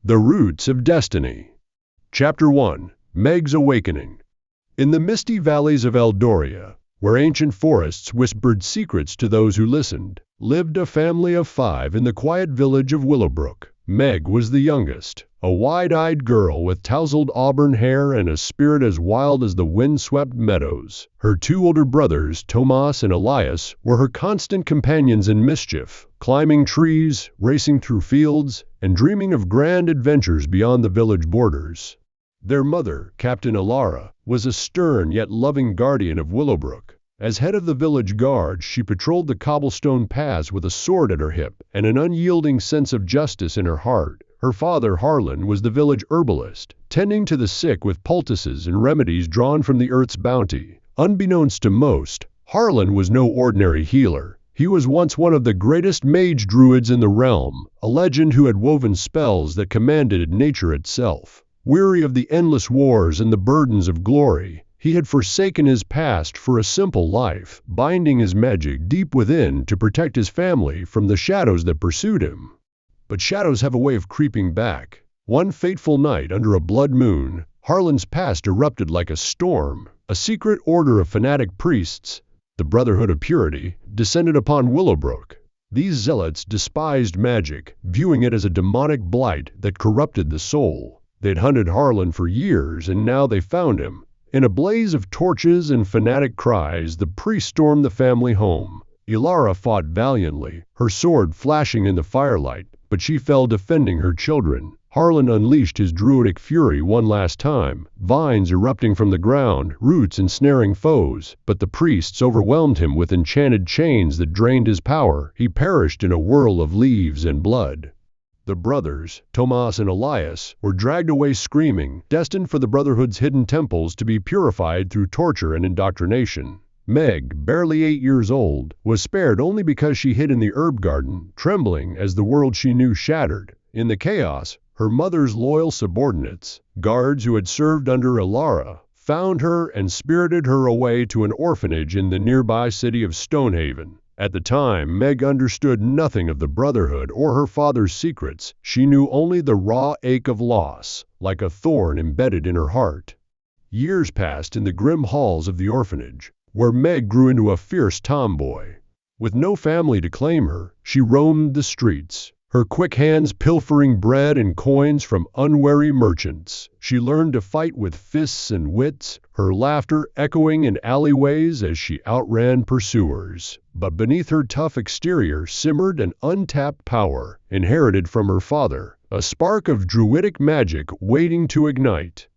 The Roots of Destiny. Chapter 1. Meg's Awakening. In the misty valleys of Eldoria, where ancient forests whispered secrets to those who listened, lived a family of 5 in the quiet village of Willowbrook. Meg was the youngest, a wide-eyed girl with tousled auburn hair and a spirit as wild as the wind-swept meadows. Her 2 older brothers, Tomas and Elias, were her constant companions in mischief, climbing trees, racing through fields, and dreaming of grand adventures beyond the village borders. Their mother, Captain Alara, was a stern yet loving guardian of Willowbrook. As head of the village guard, she patrolled the cobblestone paths with a sword at her hip and an unyielding sense of justice in her heart. Her father, Harlan, was the village herbalist, tending to the sick with poultices and remedies drawn from the earth's bounty. Unbeknownst to most, Harlan was no ordinary healer. He was once one of the greatest mage druids in the realm, a legend who had woven spells that commanded nature itself. Weary of the endless wars and the burdens of glory, he had forsaken his past for a simple life, binding his magic deep within to protect his family from the shadows that pursued him. But shadows have a way of creeping back. One fateful night under a blood moon, Harlan's past erupted like a storm. A secret order of fanatic priests, the Brotherhood of Purity, descended upon Willowbrook. These zealots despised magic, viewing it as a demonic blight that corrupted the soul. They'd hunted Harlan for years, and now they found him. In a blaze of torches and fanatic cries, the priest stormed the family home. Ilara fought valiantly, her sword flashing in the firelight, but she fell defending her children. Harlan unleashed his druidic fury one last time, vines erupting from the ground, roots ensnaring foes, but the priests overwhelmed him with enchanted chains that drained his power. He perished in a whirl of leaves and blood. The brothers, Tomas and Elias, were dragged away screaming, destined for the Brotherhood's hidden temples to be purified through torture and indoctrination. Meg, barely 8 years old, was spared only because she hid in the herb garden, trembling as the world she knew shattered. In the chaos, her mother's loyal subordinates, guards who had served under Ilara, found her and spirited her away to an orphanage in the nearby city of Stonehaven. At the time, Meg understood nothing of the Brotherhood or her father's secrets. She knew only the raw ache of loss, like a thorn embedded in her heart. Years passed in the grim halls of the orphanage, where Meg grew into a fierce tomboy. With no family to claim her, she roamed the streets, her quick hands pilfering bread and coins from unwary merchants. She learned to fight with fists and wits, her laughter echoing in alleyways as she outran pursuers. But beneath her tough exterior simmered an untapped power, inherited from her father, a spark of druidic magic waiting to ignite.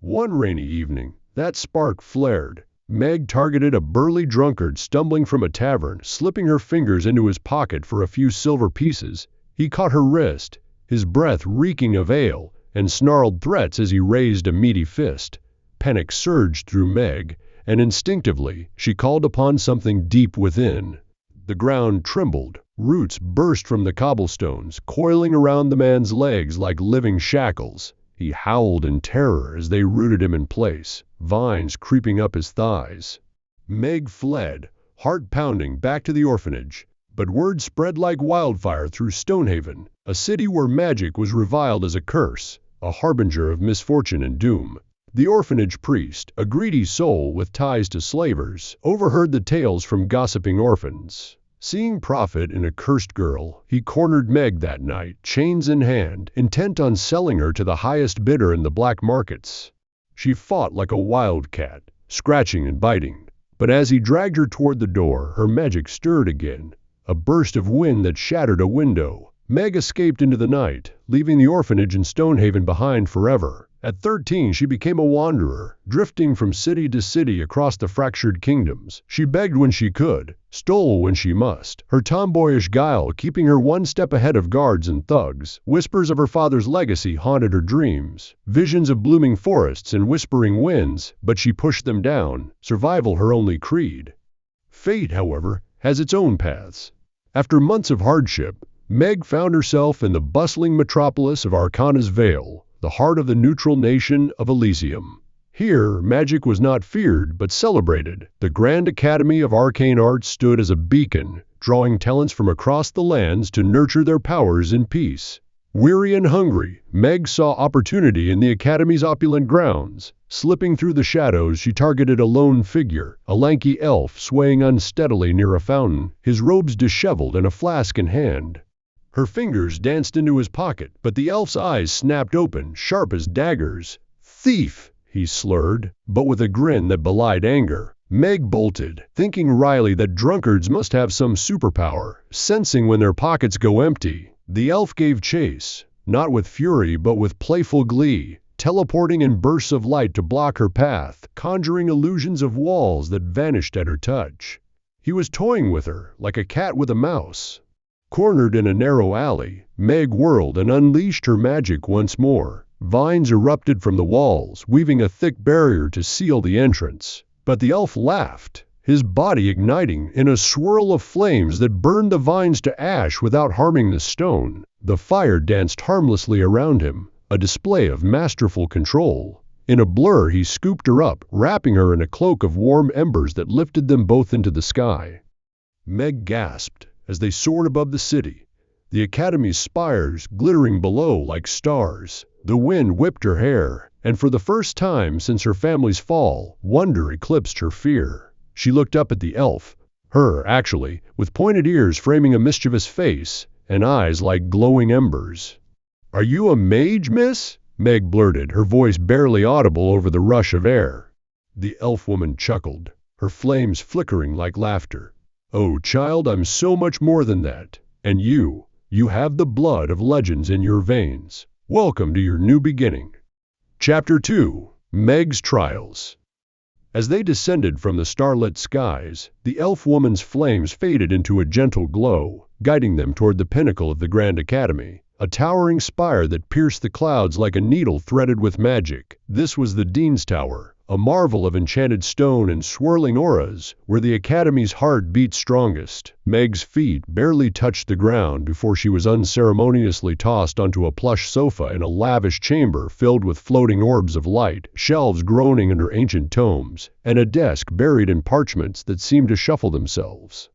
One rainy evening, that spark flared. Meg targeted a burly drunkard stumbling from a tavern, slipping her fingers into his pocket for a few silver pieces. He caught her wrist, his breath reeking of ale, and snarled threats as he raised a meaty fist. Panic surged through Meg, and instinctively, she called upon something deep within. The ground trembled, roots burst from the cobblestones, coiling around the man's legs like living shackles. He howled in terror as they rooted him in place, vines creeping up his thighs. Meg fled, heart pounding, back to the orphanage. But word spread like wildfire through Stonehaven, a city where magic was reviled as a curse, a harbinger of misfortune and doom. The orphanage priest, a greedy soul with ties to slavers, overheard the tales from gossiping orphans. Seeing profit in a cursed girl, he cornered Meg that night, chains in hand, intent on selling her to the highest bidder in the black markets. She fought like a wildcat, scratching and biting. But as he dragged her toward the door, her magic stirred again. A burst of wind that shattered a window. Meg escaped into the night, leaving the orphanage in Stonehaven behind forever. At 13, she became a wanderer, drifting from city to city across the fractured kingdoms. She begged when she could, stole when she must, her tomboyish guile keeping her one step ahead of guards and thugs. Whispers of her father's legacy haunted her dreams, visions of blooming forests and whispering winds, but she pushed them down, survival her only creed. Fate, however, has its own paths. After months of hardship, Meg found herself in the bustling metropolis of Arcana's Vale, the heart of the neutral nation of Elysium. Here, magic was not feared but celebrated. The Grand Academy of Arcane Arts stood as a beacon, drawing talents from across the lands to nurture their powers in peace. Weary and hungry, Meg saw opportunity in the Academy's opulent grounds. Slipping through the shadows, she targeted a lone figure, a lanky elf swaying unsteadily near a fountain, his robes disheveled and a flask in hand. Her fingers danced into his pocket, but the elf's eyes snapped open, sharp as daggers. "Thief!" he slurred, but with a grin that belied anger. Meg bolted, thinking wryly that drunkards must have some superpower, sensing when their pockets go empty. The elf gave chase, not with fury but with playful glee, teleporting in bursts of light to block her path, conjuring illusions of walls that vanished at her touch. He was toying with her, like a cat with a mouse. Cornered in a narrow alley, Meg whirled and unleashed her magic once more. Vines erupted from the walls, weaving a thick barrier to seal the entrance. But the elf laughed, his body igniting in a swirl of flames that burned the vines to ash without harming the stone. The fire danced harmlessly around him, a display of masterful control. In a blur, he scooped her up, wrapping her in a cloak of warm embers that lifted them both into the sky. Meg gasped as they soared above the city, the Academy's spires glittering below like stars. The wind whipped her hair, and for the first time since her family's fall, wonder eclipsed her fear. She looked up at the elf, actually, with pointed ears framing a mischievous face, and eyes like glowing embers. "Are you a mage, miss?" Meg blurted, her voice barely audible over the rush of air. The elf woman chuckled, her flames flickering like laughter. "Oh, child, I'm so much more than that. And you have the blood of legends in your veins. Welcome to your new beginning." Chapter 2. Meg's Trials. As they descended from the starlit skies, the elf woman's flames faded into a gentle glow, guiding them toward the pinnacle of the Grand Academy, a towering spire that pierced the clouds like a needle threaded with magic. This was the Dean's Tower, a marvel of enchanted stone and swirling auras, where the Academy's heart beat strongest. Meg's feet barely touched the ground before she was unceremoniously tossed onto a plush sofa in a lavish chamber filled with floating orbs of light, shelves groaning under ancient tomes, and a desk buried in parchments that seemed to shuffle themselves.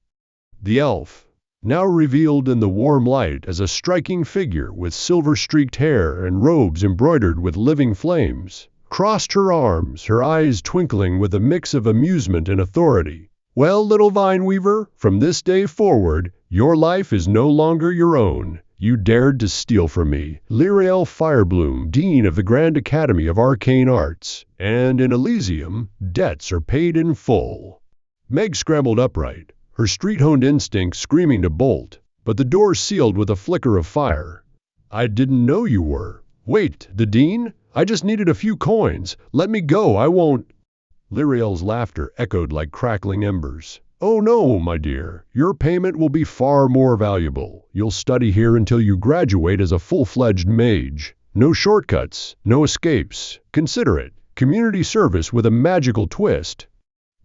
The elf, now revealed in the warm light as a striking figure with silver-streaked hair and robes embroidered with living flames, crossed her arms, her eyes twinkling with a mix of amusement and authority. "Well, little vine weaver, from this day forward, your life is no longer your own. You dared to steal from me, Lyriel Firebloom, Dean of the Grand Academy of Arcane Arts, and in Elysium, debts are paid in full." Meg scrambled upright, her street-honed instincts screaming to bolt, but the door sealed with a flicker of fire. "I didn't know you were. Wait, the Dean? I just needed a few coins. Let me go, I won't." Lyriel's laughter echoed like crackling embers. "Oh no, my dear. Your payment will be far more valuable. You'll study here until you graduate as a full-fledged mage. No shortcuts, no escapes. Consider it community service with a magical twist."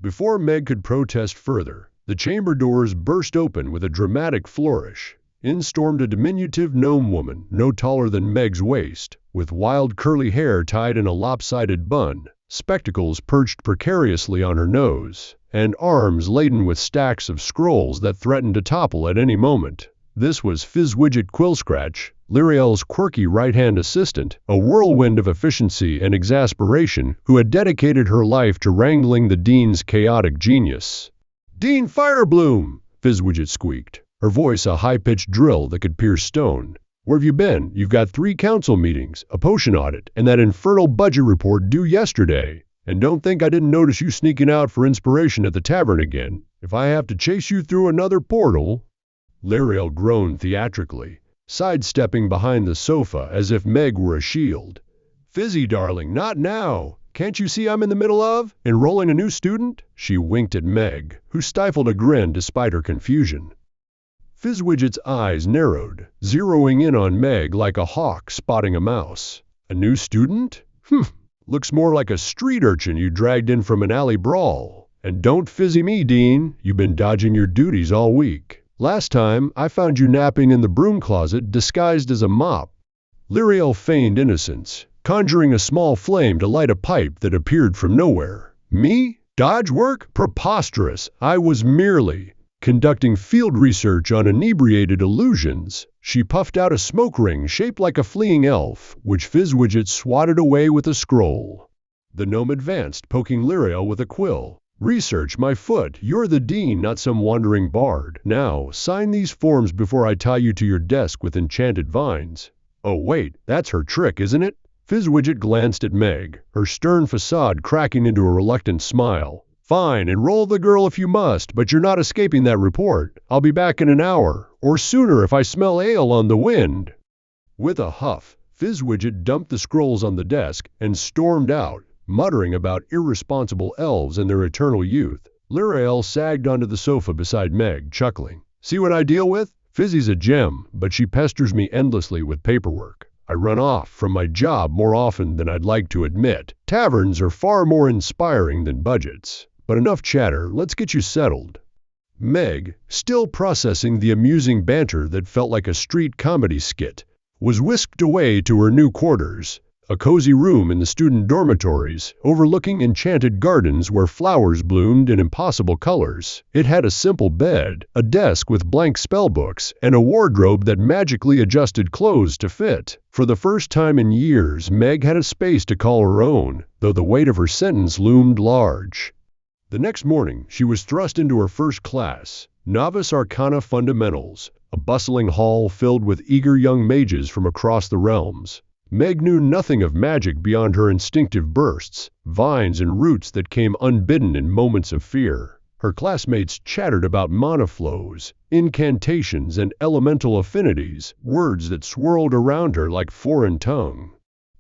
Before Meg could protest further, the chamber doors burst open with a dramatic flourish. In stormed a diminutive gnome woman, no taller than Meg's waist, with wild curly hair tied in a lopsided bun, spectacles perched precariously on her nose, and arms laden with stacks of scrolls that threatened to topple at any moment. This was Fizzwidget Quillscratch, Lyriel's quirky right-hand assistant, a whirlwind of efficiency and exasperation who had dedicated her life to wrangling the Dean's chaotic genius. "Dean Firebloom!" Fizzwidget squeaked, her voice a high-pitched drill that could pierce stone. "Where have you been? You've got 3 council meetings, a potion audit, and that infernal budget report due yesterday. And don't think I didn't notice you sneaking out for inspiration at the tavern again. If I have to chase you through another portal..." Lyriel groaned theatrically, sidestepping behind the sofa as if Meg were a shield. "Fizzy, darling, not now. Can't you see I'm in the middle of enrolling a new student?" She winked at Meg, who stifled a grin despite her confusion. Fizzwidget's eyes narrowed, zeroing in on Meg like a hawk spotting a mouse. "A new student? Looks more like a street urchin you dragged in from an alley brawl. And don't fizzy me, Dean. You've been dodging your duties all week. Last time, I found you napping in the broom closet disguised as a mop." Lyriel feigned innocence, conjuring a small flame to light a pipe that appeared from nowhere. "Me? Dodge work? Preposterous! I was merely..." conducting field research on inebriated illusions. She puffed out a smoke ring shaped like a fleeing elf, which Fizzwidget swatted away with a scroll. The gnome advanced, poking Lyrael with a quill. "Research, my foot. You're the dean, not some wandering bard. Now, sign these forms before I tie you to your desk with enchanted vines." "Oh wait, that's her trick, isn't it?" Fizzwidget glanced at Meg, her stern facade cracking into a reluctant smile. "Fine, enroll the girl if you must, but you're not escaping that report. I'll be back in an hour, or sooner if I smell ale on the wind." With a huff, Fizzwidget dumped the scrolls on the desk and stormed out, muttering about irresponsible elves and their eternal youth. Lyrael sagged onto the sofa beside Meg, chuckling. "See what I deal with? Fizzy's a gem, but she pesters me endlessly with paperwork. I run off from my job more often than I'd like to admit. Taverns are far more inspiring than budgets. But enough chatter, let's get you settled." Meg, still processing the amusing banter that felt like a street comedy skit, was whisked away to her new quarters, a cozy room in the student dormitories, overlooking enchanted gardens where flowers bloomed in impossible colors. It had a simple bed, a desk with blank spellbooks, and a wardrobe that magically adjusted clothes to fit. For the first time in years, Meg had a space to call her own, though the weight of her sentence loomed large. The next morning, she was thrust into her first class, Novice Arcana Fundamentals, a bustling hall filled with eager young mages from across the realms. Meg knew nothing of magic beyond her instinctive bursts, vines and roots that came unbidden in moments of fear. Her classmates chattered about mana flows, incantations, and elemental affinities, words that swirled around her like foreign tongue.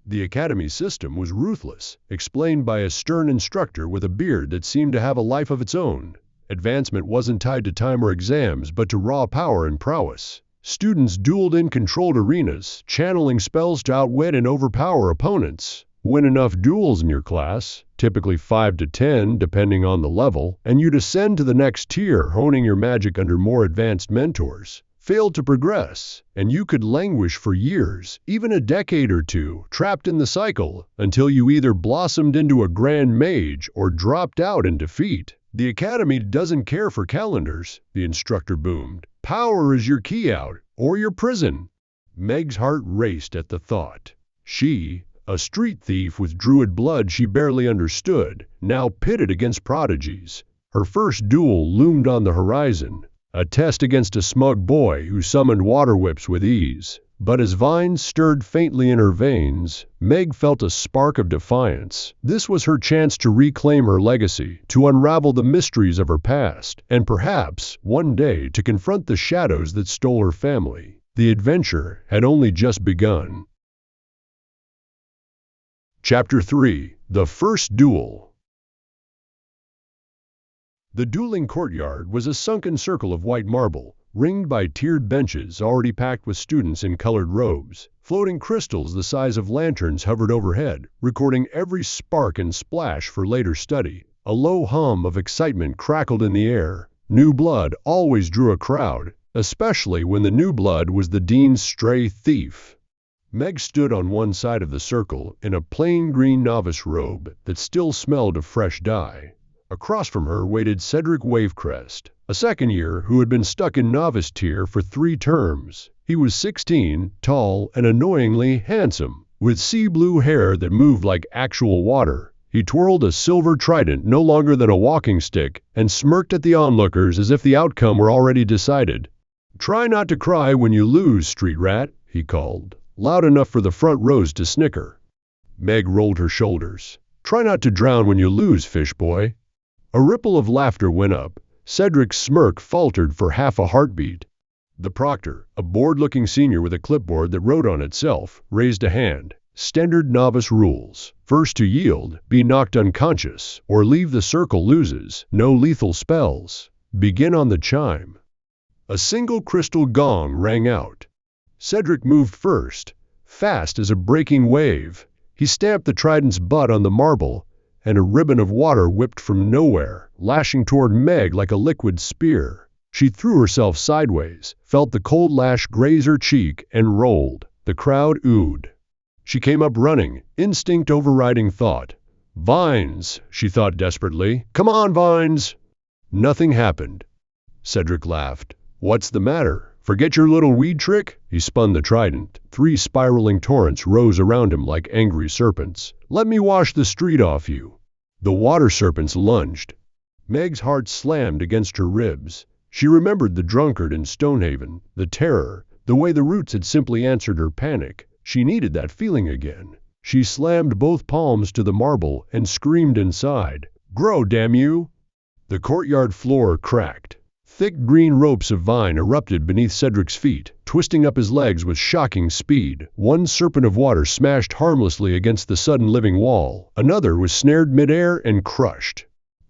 The academy system was ruthless, explained by a stern instructor with a beard that seemed to have a life of its own. Advancement wasn't tied to time or exams, but to raw power and prowess. Students dueled in controlled arenas, channeling spells to outwit and overpower opponents. Win enough duels in your class, typically 5 to 10 depending on the level, and you'd ascend to the next tier, honing your magic under more advanced mentors. Failed to progress, and you could languish for years, even a decade or two, trapped in the cycle, until you either blossomed into a grand mage or dropped out in defeat. "The academy doesn't care for calendars," the instructor boomed. "Power is your key out, or your prison." Meg's heart raced at the thought. She, a street thief with druid blood she barely understood, now pitted against prodigies. Her first duel loomed on the horizon, a test against a smug boy who summoned water whips with ease. But as vines stirred faintly in her veins, Meg felt a spark of defiance. This was her chance to reclaim her legacy, to unravel the mysteries of her past, and perhaps, one day, to confront the shadows that stole her family. The adventure had only just begun. Chapter 3: The First Duel. The dueling courtyard was a sunken circle of white marble, ringed by tiered benches already packed with students in colored robes. Floating crystals the size of lanterns hovered overhead, recording every spark and splash for later study. A low hum of excitement crackled in the air. New blood always drew a crowd, especially when the new blood was the dean's stray thief. Meg stood on one side of the circle in a plain green novice robe that still smelled of fresh dye. Across from her waited Cedric Wavecrest, a second year who had been stuck in novice tier for 3 terms. He was 16, tall, and annoyingly handsome, with sea blue hair that moved like actual water. He twirled a silver trident no longer than a walking stick and smirked at the onlookers as if the outcome were already decided. "Try not to cry when you lose, street rat," he called, loud enough for the front rows to snicker. Meg rolled her shoulders. "Try not to drown when you lose, fish boy." A ripple of laughter went up. Cedric's smirk faltered for half a heartbeat. The proctor, a bored-looking senior with a clipboard that wrote on itself, raised a hand. "Standard novice rules. First to yield, be knocked unconscious, or leave the circle loses. No lethal spells. Begin on the chime." A single crystal gong rang out. Cedric moved first, fast as a breaking wave. He stamped the trident's butt on the marble, and a ribbon of water whipped from nowhere, lashing toward Meg like a liquid spear. She threw herself sideways, felt the cold lash graze her cheek, and rolled. The crowd oohed. She came up running, instinct overriding thought. "Vines," she thought desperately. "Come on, Vines!" Nothing happened. Cedric laughed. "What's the matter? Forget your little weed trick?" He spun the trident. 3 spiraling torrents rose around him like angry serpents. "Let me wash the street off you." The water serpents lunged. Meg's heart slammed against her ribs. She remembered the drunkard in Stonehaven, the terror, the way the roots had simply answered her panic. She needed that feeling again. She slammed both palms to the marble and screamed inside, "Grow, damn you!" The courtyard floor cracked. Thick green ropes of vine erupted beneath Cedric's feet, twisting up his legs with shocking speed. One serpent of water smashed harmlessly against the sudden living wall. Another was snared midair and crushed.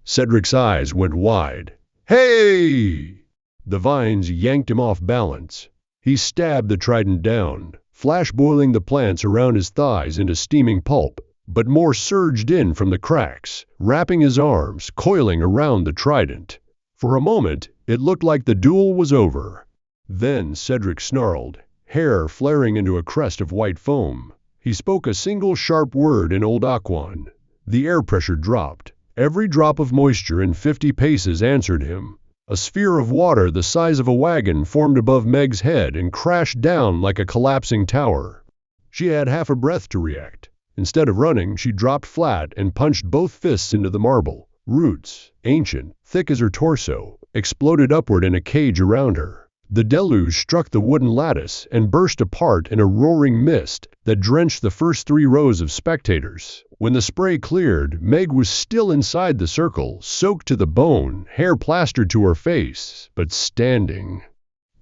Cedric's eyes went wide. "Hey!" The vines yanked him off balance. He stabbed the trident down, flash boiling the plants around his thighs into steaming pulp, but more surged in from the cracks, wrapping his arms, coiling around the trident. For a moment, it looked like the duel was over. Then Cedric snarled, hair flaring into a crest of white foam. He spoke a single sharp word in Old Aquan. The air pressure dropped. Every drop of moisture in 50 paces answered him. A sphere of water the size of a wagon formed above Meg's head and crashed down like a collapsing tower. She had half a breath to react. Instead of running, she dropped flat and punched both fists into the marble. Roots, ancient, thick as her torso, exploded upward in a cage around her. The deluge struck the wooden lattice and burst apart in a roaring mist that drenched the first 3 rows of spectators. When the spray cleared, Meg was still inside the circle, soaked to the bone, hair plastered to her face, but standing.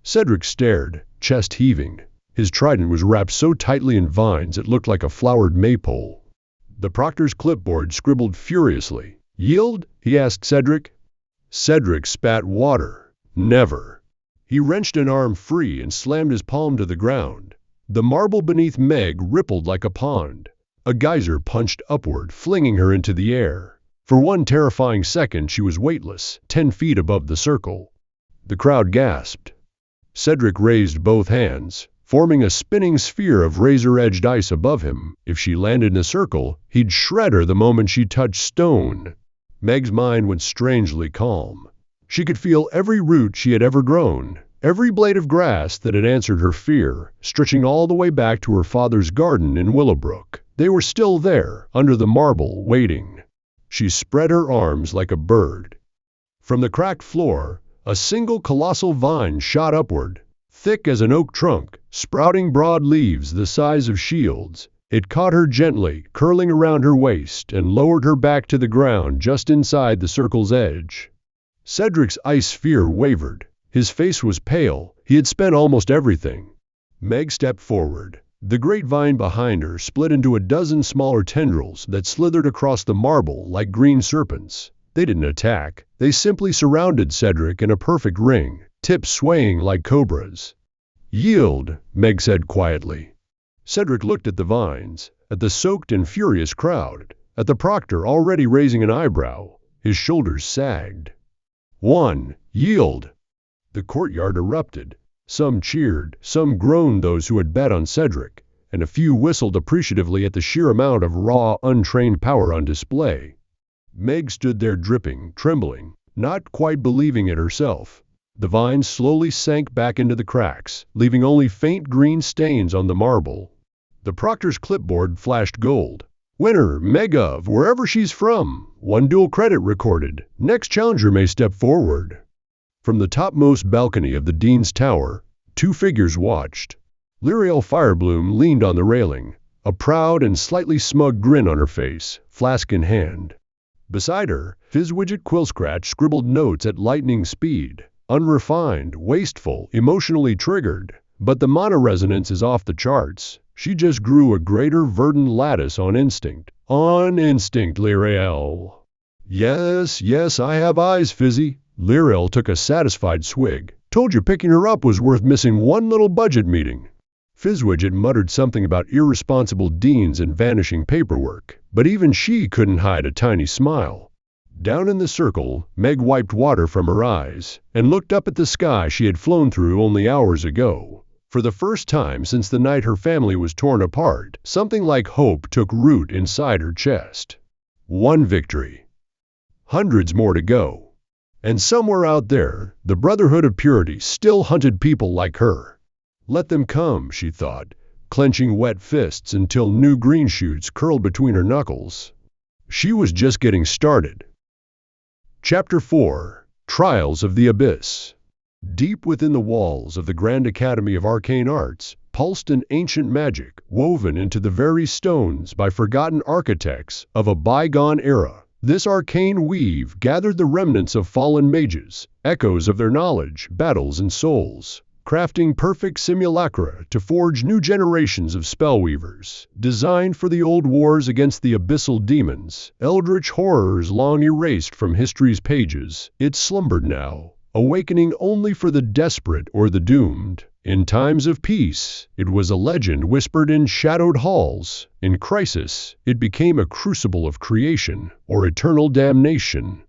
Cedric stared, chest heaving. His trident was wrapped so tightly in vines it looked like a flowered maypole. The proctor's clipboard scribbled furiously. "Yield?" he asked Cedric. Cedric spat water. "Never." He wrenched an arm free and slammed his palm to the ground. The marble beneath Meg rippled like a pond. A geyser punched upward, flinging her into the air. For one terrifying second she was weightless, 10 feet above the circle. The crowd gasped. Cedric raised both hands, forming a spinning sphere of razor-edged ice above him. If she landed in the circle, he'd shred her the moment she touched stone. Meg's mind went strangely calm. She could feel every root she had ever grown, every blade of grass that had answered her fear, stretching all the way back to her father's garden in Willowbrook. They were still there, under the marble, waiting. She spread her arms like a bird. From the cracked floor, a single colossal vine shot upward, thick as an oak trunk, sprouting broad leaves the size of shields. It caught her gently, curling around her waist, and lowered her back to the ground just inside the circle's edge. Cedric's ice sphere wavered. His face was pale. He had spent almost everything. Meg stepped forward. The great vine behind her split into a dozen smaller tendrils that slithered across the marble like green serpents. They didn't attack. They simply surrounded Cedric in a perfect ring, tips swaying like cobras. "Yield," Meg said quietly. Cedric looked at the vines, at the soaked and furious crowd, at the proctor already raising an eyebrow. His shoulders sagged. "1. Yield." The courtyard erupted. Some cheered, some groaned those who had bet on Cedric, and a few whistled appreciatively at the sheer amount of raw, untrained power on display. Meg stood there dripping, trembling, not quite believing it herself. The vines slowly sank back into the cracks, leaving only faint green stains on the marble. The proctor's clipboard flashed gold. "Winner, Meg of wherever she's from. 1 dual credit recorded. Next challenger may step forward." From the topmost balcony of the Dean's Tower, 2 figures watched. Lyriel Firebloom leaned on the railing, a proud and slightly smug grin on her face, flask in hand. Beside her, Fizzwidget Quillscratch scribbled notes at lightning speed, unrefined, wasteful, emotionally triggered. But the monoresonance is off the charts. She just grew a greater verdant lattice on instinct. On instinct, Lyriel. Yes, I have eyes, Fizzy. Lyriel took a satisfied swig. "Told you picking her up was worth missing 1 little budget meeting." Fizzwidget muttered something about irresponsible deans and vanishing paperwork, but even she couldn't hide a tiny smile. Down in the circle, Meg wiped water from her eyes and looked up at the sky she had flown through only hours ago. For the first time since the night her family was torn apart, something like hope took root inside her chest. 1 victory. Hundreds more to go. And somewhere out there, the Brotherhood of Purity still hunted people like her. Let them come, she thought, clenching wet fists until new green shoots curled between her knuckles. She was just getting started. Chapter 4: Trials of the Abyss. Deep within the walls of the Grand Academy of Arcane Arts pulsed an ancient magic woven into the very stones by forgotten architects of a bygone era. This arcane weave gathered the remnants of fallen mages, echoes of their knowledge, battles, and souls, crafting perfect simulacra to forge new generations of spellweavers, designed for the old wars against the abyssal demons, eldritch horrors long erased from history's pages. It slumbered now, awakening only for the desperate or the doomed. In times of peace, it was a legend whispered in shadowed halls. In crisis, it became a crucible of creation or eternal damnation.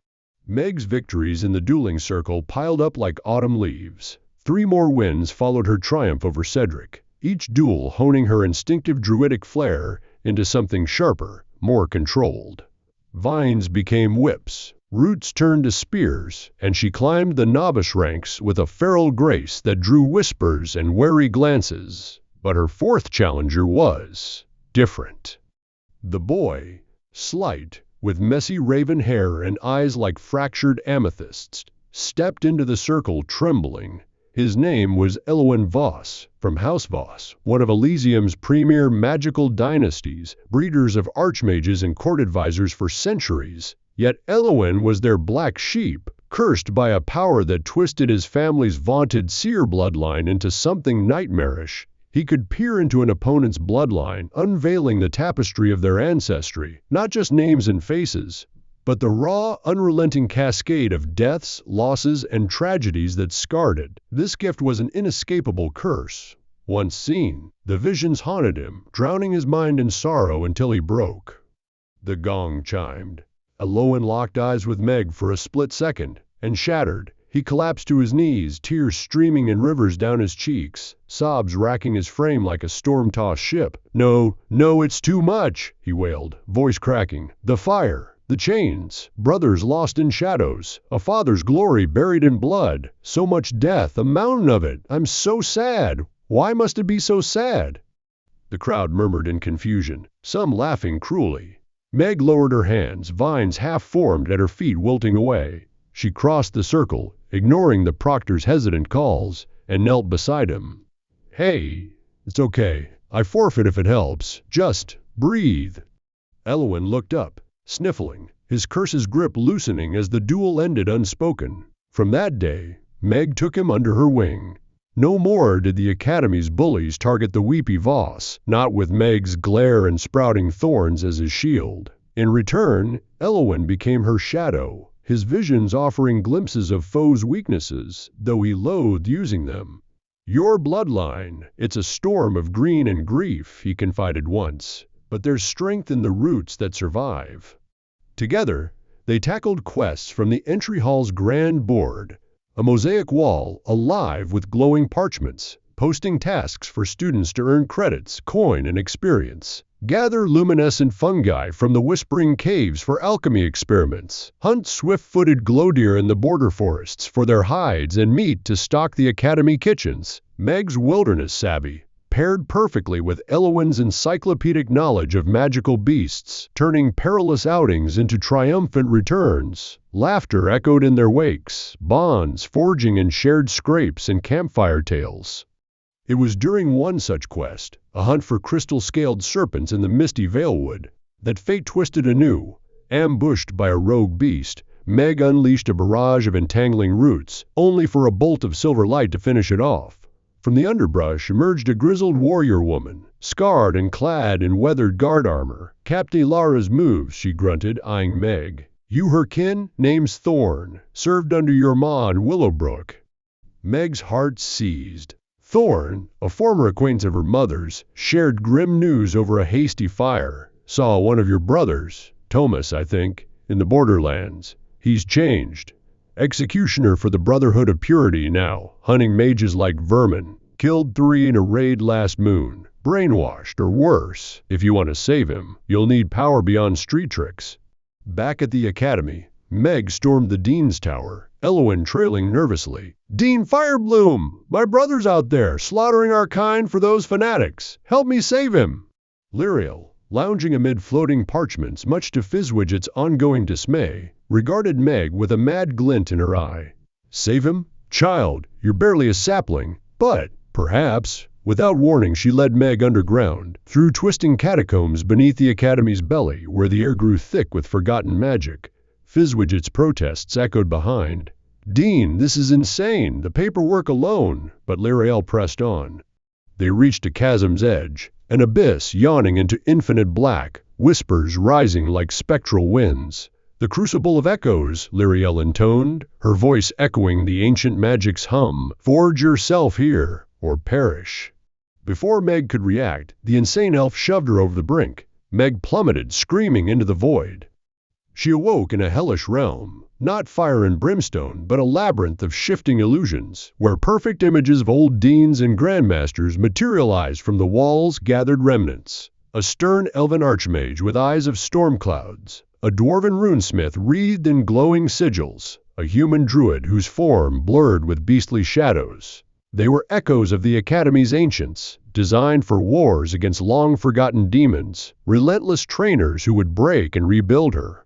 Meg's victories in the dueling circle piled up like autumn leaves. 3 more wins followed her triumph over Cedric, each duel honing her instinctive druidic flair into something sharper, more controlled. Vines became whips, roots turned to spears, and she climbed the novice ranks with a feral grace that drew whispers and wary glances. But her 4th challenger was different. The boy, slight, with messy raven hair and eyes like fractured amethysts, stepped into the circle trembling. His name was Elwyn Voss, from House Voss, one of Elysium's premier magical dynasties, breeders of archmages and court advisors for centuries. Yet Elwyn was their black sheep, cursed by a power that twisted his family's vaunted seer bloodline into something nightmarish. He could peer into an opponent's bloodline, unveiling the tapestry of their ancestry, not just names and faces, but the raw, unrelenting cascade of deaths, losses, and tragedies that scarred it. This gift was an inescapable curse. Once seen, the visions haunted him, drowning his mind in sorrow until he broke. The gong chimed. Elwyn locked eyes with Meg for a split second, and shattered. He collapsed to his knees, tears streaming in rivers down his cheeks, sobs racking his frame like a storm-tossed ship. No, it's too much, he wailed, voice cracking. The fire. The chains, brothers lost in shadows, a father's glory buried in blood, so much death, a mountain of it. I'm so sad. Why must it be so sad? The crowd murmured in confusion, some laughing cruelly. Meg lowered her hands, vines half-formed at her feet wilting away. She crossed the circle, ignoring the proctor's hesitant calls, and knelt beside him. Hey, it's okay. I forfeit if it helps. Just breathe. Elwyn looked up, sniffling, his curse's grip loosening as the duel ended unspoken. From that day, Meg took him under her wing. No more did the Academy's bullies target the weepy Voss, not with Meg's glare and sprouting thorns as his shield. In return, Elwyn became her shadow, his visions offering glimpses of foes' weaknesses, though he loathed using them. Your bloodline, it's a storm of green and grief, he confided once, but there's strength in the roots that survive. Together, they tackled quests from the entry hall's grand board, a mosaic wall alive with glowing parchments, posting tasks for students to earn credits, coin, and experience. Gather luminescent fungi from the Whispering Caves for alchemy experiments. Hunt swift-footed glowdeer in the border forests for their hides and meat to stock the Academy kitchens. Meg's wilderness savvy paired perfectly with Elwyn's encyclopedic knowledge of magical beasts, turning perilous outings into triumphant returns. Laughter echoed in their wakes, bonds forging in shared scrapes and campfire tales. It was during one such quest, a hunt for crystal-scaled serpents in the misty Valewood, that fate twisted anew. Ambushed by a rogue beast, Meg unleashed a barrage of entangling roots, only for a bolt of silver light to finish it off. From the underbrush emerged a grizzled warrior woman, scarred and clad in weathered guard armor. Captain Lara's moves, she grunted, eyeing Meg. You her kin? Name's Thorn, served under your ma in Willowbrook. Meg's heart seized. Thorn, a former acquaintance of her mother's, shared grim news over a hasty fire. Saw one of your brothers, Thomas, I think, in the borderlands. He's changed. Executioner for the Brotherhood of Purity now, hunting mages like vermin. Killed 3 in a raid last moon. Brainwashed, or worse. If you want to save him, you'll need power beyond street tricks. Back at the Academy, Meg stormed the Dean's Tower, Elowen trailing nervously. "Dean Firebloom! My brother's out there, slaughtering our kind for those fanatics. Help me save him!" Lyriel, lounging amid floating parchments much to Fizzwidget's ongoing dismay, regarded Meg with a mad glint in her eye. "Save him? Child, you're barely a sapling, but, perhaps." Without warning, she led Meg underground, through twisting catacombs beneath the Academy's belly, where the air grew thick with forgotten magic. Fizzwidget's protests echoed behind. "Dean, this is insane, the paperwork alone," but Lyriel pressed on. They reached a chasm's edge, an abyss yawning into infinite black, whispers rising like spectral winds. "The Crucible of Echoes," Lyriel intoned, her voice echoing the ancient magic's hum. "Forge yourself here, or perish." Before Meg could react, the insane elf shoved her over the brink. Meg plummeted, screaming into the void. She awoke in a hellish realm, not fire and brimstone, but a labyrinth of shifting illusions, where perfect images of old deans and grandmasters materialized from the walls' gathered remnants. A stern elven archmage with eyes of storm clouds, a dwarven runesmith wreathed in glowing sigils, a human druid whose form blurred with beastly shadows. They were echoes of the Academy's ancients, designed for wars against long-forgotten demons, relentless trainers who would break and rebuild her.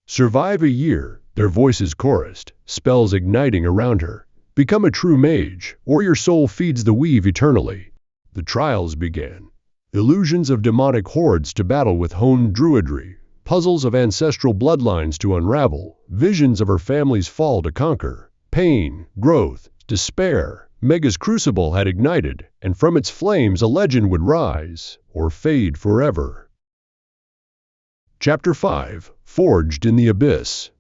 "Survive a year," their voices chorused, spells igniting around her. "Become a true mage, or your soul feeds the weave eternally." The trials began. Illusions of demonic hordes to battle with honed druidry, puzzles of ancestral bloodlines to unravel, visions of her family's fall to conquer. Pain, growth, despair. Mega's crucible had ignited, and from its flames a legend would rise, or fade forever. Chapter 5. Forged in the Abyss.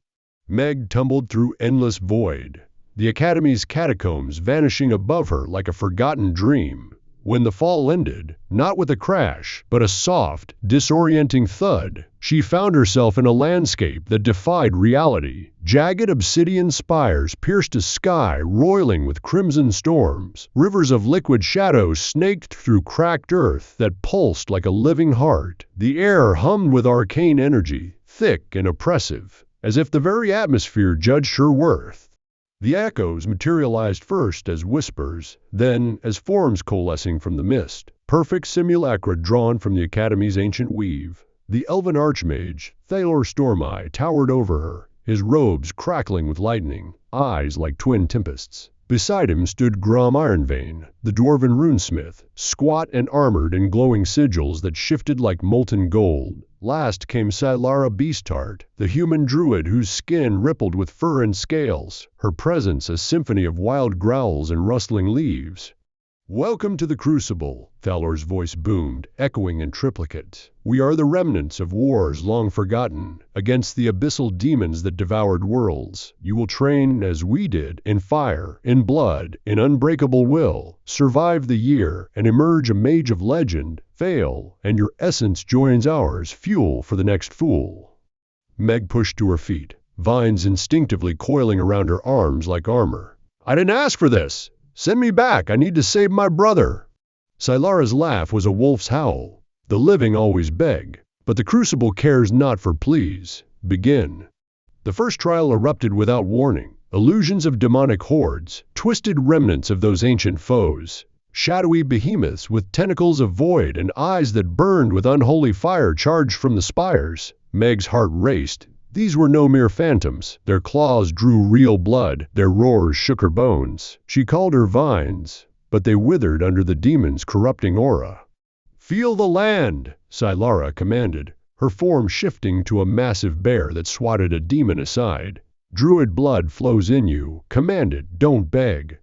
Meg tumbled through endless void, the Academy's catacombs vanishing above her like a forgotten dream. When the fall ended, not with a crash, but a soft, disorienting thud, she found herself in a landscape that defied reality. Jagged obsidian spires pierced a sky roiling with crimson storms. Rivers of liquid shadows snaked through cracked earth that pulsed like a living heart. The air hummed with arcane energy, thick and oppressive, as if the very atmosphere judged her worth. The echoes materialized first as whispers, then as forms coalescing from the mist, perfect simulacra drawn from the Academy's ancient weave. The elven archmage, Thalor Stormeye, towered over her, his robes crackling with lightning, eyes like twin tempests. Beside him stood Grom Ironvein, the dwarven runesmith, squat and armored in glowing sigils that shifted like molten gold. Last came Sylara Beastheart, the human druid whose skin rippled with fur and scales, her presence a symphony of wild growls and rustling leaves. "Welcome to the Crucible," Thalor's voice boomed, echoing in triplicate. "We are the remnants of wars long forgotten, against the abyssal demons that devoured worlds. You will train as we did, in fire, in blood, in unbreakable will, survive the year, and emerge a mage of legend. Fail, and your essence joins ours, fuel for the next fool." Meg pushed to her feet, vines instinctively coiling around her arms like armor. "I didn't ask for this! Send me back, I need to save my brother!" Silara's laugh was a wolf's howl. The living always beg, but the Crucible cares not for pleas. Begin. The first trial erupted without warning. Illusions of demonic hordes, twisted remnants of those ancient foes. Shadowy behemoths with tentacles of void and eyes that burned with unholy fire charged from the spires. Meg's heart raced. These were no mere phantoms. Their claws drew real blood, their roars shook her bones. She called her vines, but they withered under the demon's corrupting aura. "Feel the land," Sylara commanded, her form shifting to a massive bear that swatted a demon aside. "Druid blood flows in you. Command it, don't beg."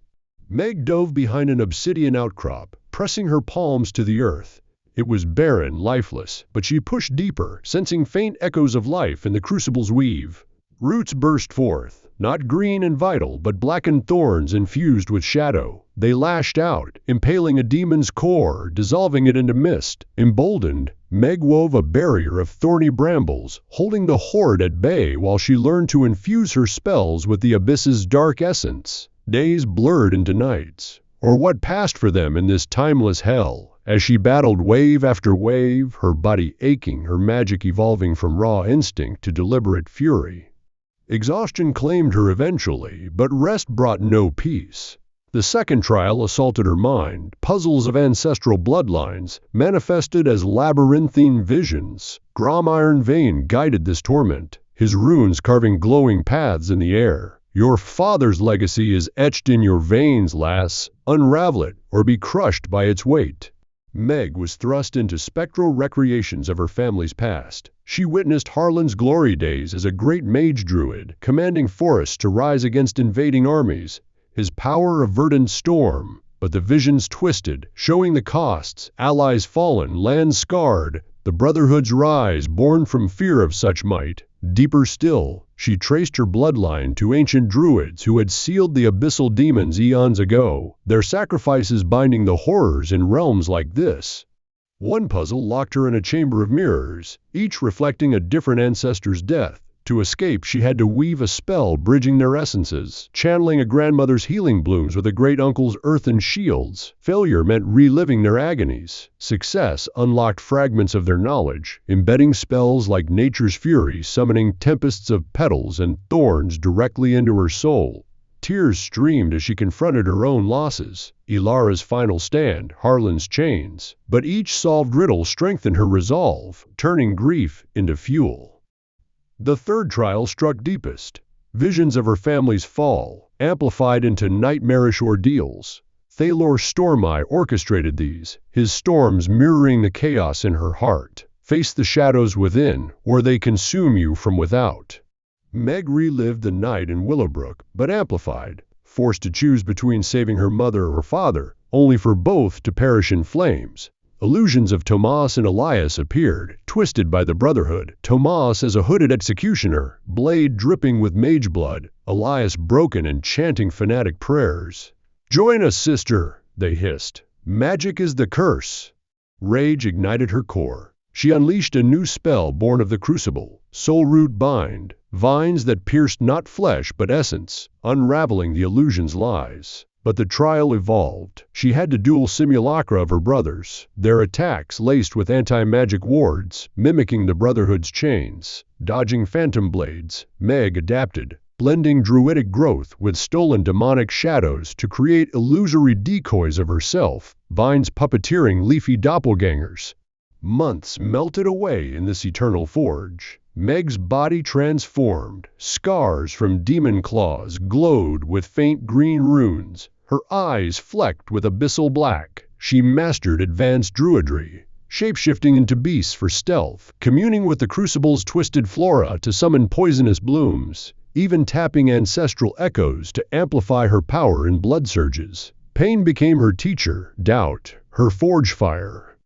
Meg dove behind an obsidian outcrop, pressing her palms to the earth. It was barren, lifeless, but she pushed deeper, sensing faint echoes of life in the Crucible's weave. Roots burst forth, not green and vital, but blackened thorns infused with shadow. They lashed out, impaling a demon's core, dissolving it into mist. Emboldened, Meg wove a barrier of thorny brambles, holding the horde at bay while she learned to infuse her spells with the abyss's dark essence. Days blurred into nights, or what passed for them in this timeless hell. As she battled wave after wave, her body aching, her magic evolving from raw instinct to deliberate fury. Exhaustion claimed her eventually, but rest brought no peace. The second trial assaulted her mind. Puzzles of ancestral bloodlines manifested as labyrinthine visions. Grom Iron Vein guided this torment, his runes carving glowing paths in the air. Your father's legacy is etched in your veins, lass. Unravel it, or be crushed by its weight. Meg was thrust into spectral recreations of her family's past. She witnessed Harlan's glory days as a great mage druid, commanding forests to rise against invading armies. His power averted storm, but the visions twisted, showing the costs, allies fallen, lands scarred, the Brotherhood's rise born from fear of such might. Deeper still, she traced her bloodline to ancient druids who had sealed the abyssal demons eons ago, their sacrifices binding the horrors in realms like this. One puzzle locked her in a chamber of mirrors, each reflecting a different ancestor's death. To escape, she had to weave a spell bridging their essences, channeling a grandmother's healing blooms with a great-uncle's earthen shields. Failure meant reliving their agonies. Success unlocked fragments of their knowledge, embedding spells like nature's fury, summoning tempests of petals and thorns directly into her soul. Tears streamed as she confronted her own losses. Ilara's final stand, Harlan's chains. But each solved riddle strengthened her resolve, turning grief into fuel. The third trial struck deepest. Visions of her family's fall, amplified into nightmarish ordeals. Thalor Stormeye orchestrated these, his storms mirroring the chaos in her heart. Face the shadows within, or they consume you from without. Meg relived the night in Willowbrook, but amplified, forced to choose between saving her mother or father, only for both to perish in flames. Illusions of Tomas and Elias appeared, twisted by the Brotherhood. Tomas as a hooded executioner, blade dripping with mage blood, Elias broken and chanting fanatic prayers. "Join us, sister," they hissed. "Magic is the curse." Rage ignited her core. She unleashed a new spell born of the Crucible, Soul Root Bind, vines that pierced not flesh but essence, unraveling the illusion's lies. But the trial evolved. She had to duel simulacra of her brothers, their attacks laced with anti-magic wards, mimicking the Brotherhood's chains. Dodging phantom blades, Meg adapted, blending druidic growth with stolen demonic shadows to create illusory decoys of herself, vines puppeteering leafy doppelgangers. Months melted away in this eternal forge. Meg's body transformed. Scars from demon claws glowed with faint green runes. Her eyes flecked with abyssal black. She mastered advanced druidry, shape-shifting into beasts for stealth, communing with the Crucible's twisted flora to summon poisonous blooms, even tapping ancestral echoes to amplify her power in blood surges. Pain became her teacher, doubt, her forge fire.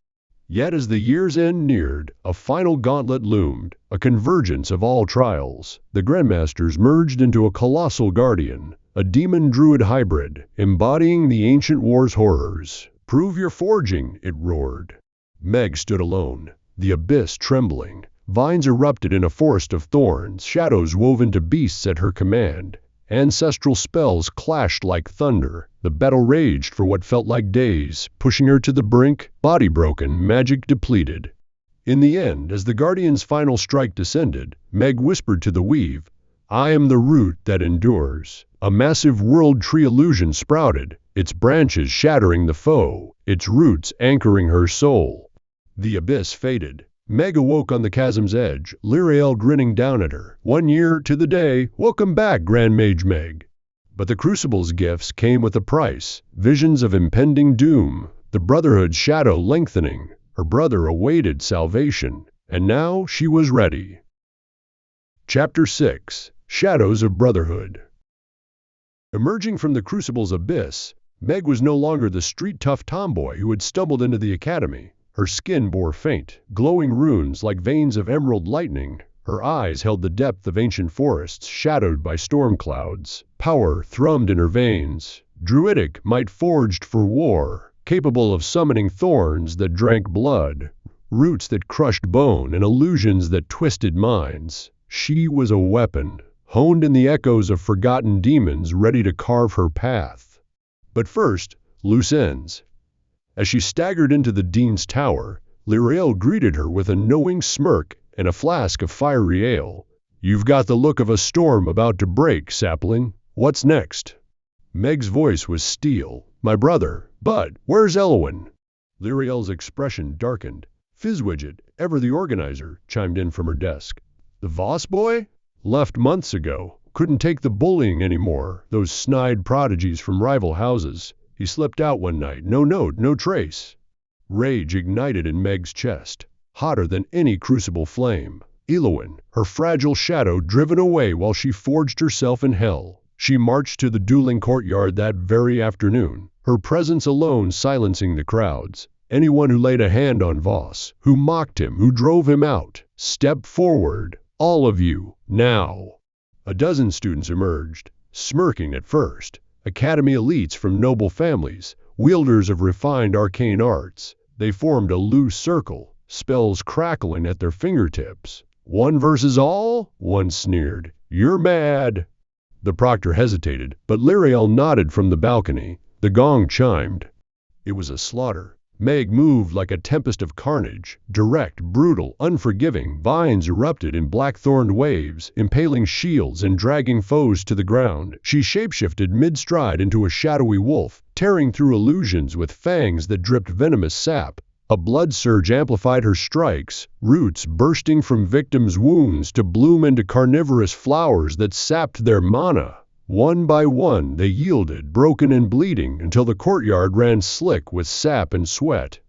Yet as the year's end neared, a final gauntlet loomed, a convergence of all trials. The Grandmasters merged into a colossal guardian, a demon druid hybrid, embodying the ancient war's horrors. "Prove your forging," it roared. Meg stood alone, the abyss trembling. Vines erupted in a forest of thorns, shadows wove into beasts at her command. Ancestral spells clashed like thunder. The battle raged for what felt like days, pushing her to the brink, body broken, magic depleted. In the end, as the Guardian's final strike descended, Meg whispered to the weave, "I am the root that endures." A massive world tree illusion sprouted, its branches shattering the foe, its roots anchoring her soul. The abyss faded. Meg awoke on the chasm's edge, Lyrael grinning down at her. 1 year to the day, welcome back, Grand Mage Meg. But the Crucible's gifts came with a price, visions of impending doom, the Brotherhood's shadow lengthening. Her brother awaited salvation, and now she was ready. Chapter 6. Shadows of Brotherhood. Emerging from the Crucible's abyss, Meg was no longer the street-tough tomboy who had stumbled into the academy. Her skin bore faint, glowing runes like veins of emerald lightning. Her eyes held the depth of ancient forests shadowed by storm clouds. Power thrummed in her veins, druidic might forged for war, capable of summoning thorns that drank blood, roots that crushed bone, and illusions that twisted minds. She was a weapon, honed in the echoes of forgotten demons ready to carve her path. But first, loose ends. As she staggered into the Dean's tower, Lyrael greeted her with a knowing smirk and a flask of fiery ale. You've got the look of a storm about to break, sapling. What's next? Meg's voice was steel. My brother. But where's Elwyn? Lyriel's expression darkened. Fizzwidget, ever the organizer, chimed in from her desk. The Voss boy? Left months ago. Couldn't take the bullying anymore. Those snide prodigies from rival houses. He slipped out one night. No note, no trace. Rage ignited in Meg's chest, hotter than any crucible flame. Elwyn, her fragile shadow driven away while she forged herself in hell. She marched to the dueling courtyard that very afternoon, her presence alone silencing the crowds. Anyone who laid a hand on Voss, who mocked him, who drove him out, step forward. All of you, now. A dozen students emerged, smirking at first. Academy elites from noble families, wielders of refined arcane arts. They formed a loose circle, spells crackling at their fingertips. One versus all? One sneered. You're mad. The proctor hesitated, but Lyriel nodded from the balcony. The gong chimed. It was a slaughter. Meg moved like a tempest of carnage, direct, brutal, unforgiving. Vines erupted in black-thorned waves, impaling shields and dragging foes to the ground. She shapeshifted mid-stride into a shadowy wolf, tearing through illusions with fangs that dripped venomous sap. A blood surge amplified her strikes, roots bursting from victims' wounds to bloom into carnivorous flowers that sapped their mana. One by one they yielded, broken and bleeding, until the courtyard ran slick with sap and sweat.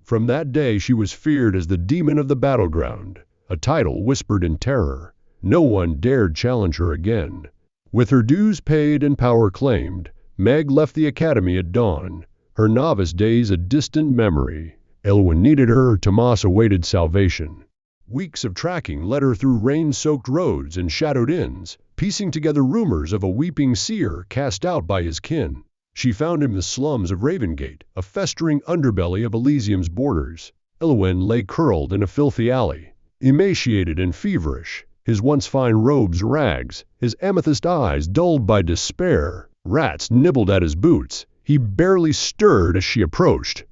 From that day she was feared as the demon of the battleground, a title whispered in terror. No one dared challenge her again. With her dues paid and power claimed, Meg left the academy at dawn, her novice days a distant memory. Elwyn needed her, Tomas awaited salvation. Weeks of tracking led her through rain-soaked roads and shadowed inns, piecing together rumors of a weeping seer cast out by his kin. She found him in the slums of Ravengate, a festering underbelly of Elysium's borders. Elwyn lay curled in a filthy alley, emaciated and feverish, his once fine robes rags, his amethyst eyes dulled by despair. Rats nibbled at his boots. He barely stirred as she approached.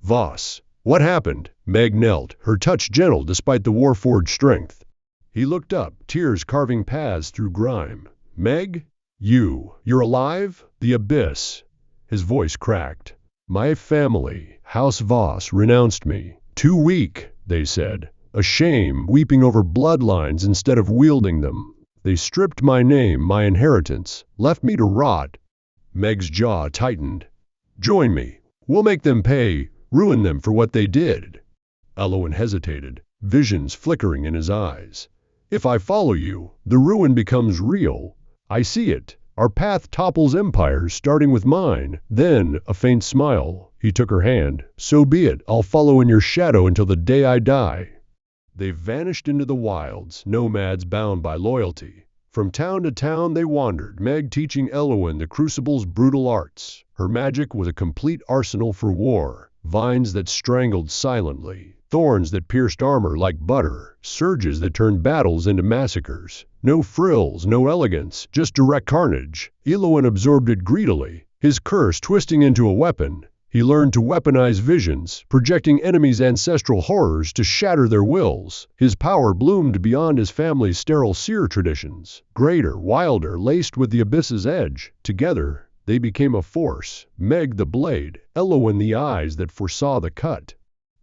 Voss. What happened? Meg knelt, her touch gentle despite the war-forged strength. He looked up, tears carving paths through grime. Meg? You're alive? The abyss. His voice cracked. My family, House Voss, renounced me. Too weak, they said. A shame, weeping over bloodlines instead of wielding them. They stripped my name, my inheritance, left me to rot. Meg's jaw tightened. Join me. We'll make them pay. Ruin them for what they did. Elwyn hesitated, visions flickering in his eyes. If I follow you, the ruin becomes real. I see it. Our path topples empires, starting with mine. Then, a faint smile. He took her hand. So be it. I'll follow in your shadow until the day I die. They vanished into the wilds, nomads bound by loyalty. From town to town they wandered, Meg teaching Elwyn the Crucible's brutal arts. Her magic was a complete arsenal for war. Vines that strangled silently, thorns that pierced armor like butter, surges that turned battles into massacres. No frills, no elegance, just direct carnage. Elwyn absorbed it greedily, his curse twisting into a weapon. He learned to weaponize visions, projecting enemies' ancestral horrors to shatter their wills. His power bloomed beyond his family's sterile seer traditions, greater, wilder, laced with the abyss's edge. Together, they became a force, Meg the blade, Elwyn the eyes that foresaw the cut.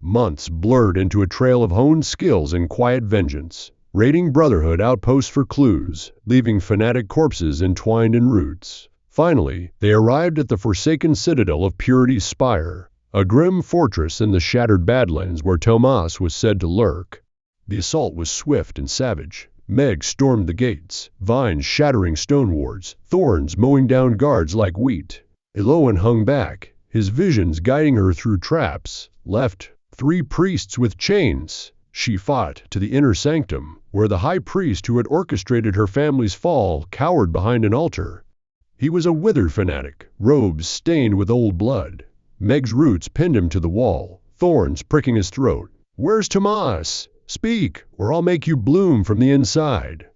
Months blurred into a trail of honed skills and quiet vengeance, raiding Brotherhood outposts for clues, leaving fanatic corpses entwined in roots. Finally, they arrived at the forsaken citadel of Purity's Spire, a grim fortress in the shattered Badlands where Tomas was said to lurk. The assault was swift and savage. Meg stormed the gates, vines shattering stone wards, thorns mowing down guards like wheat. Elwyn hung back, his visions guiding her through traps. Left, 3 priests with chains. She fought to the inner sanctum, where the high priest who had orchestrated her family's fall cowered behind an altar. He was a withered fanatic, robes stained with old blood. Meg's roots pinned him to the wall, thorns pricking his throat. Where's Tomas? Speak, or I'll make you bloom from the inside.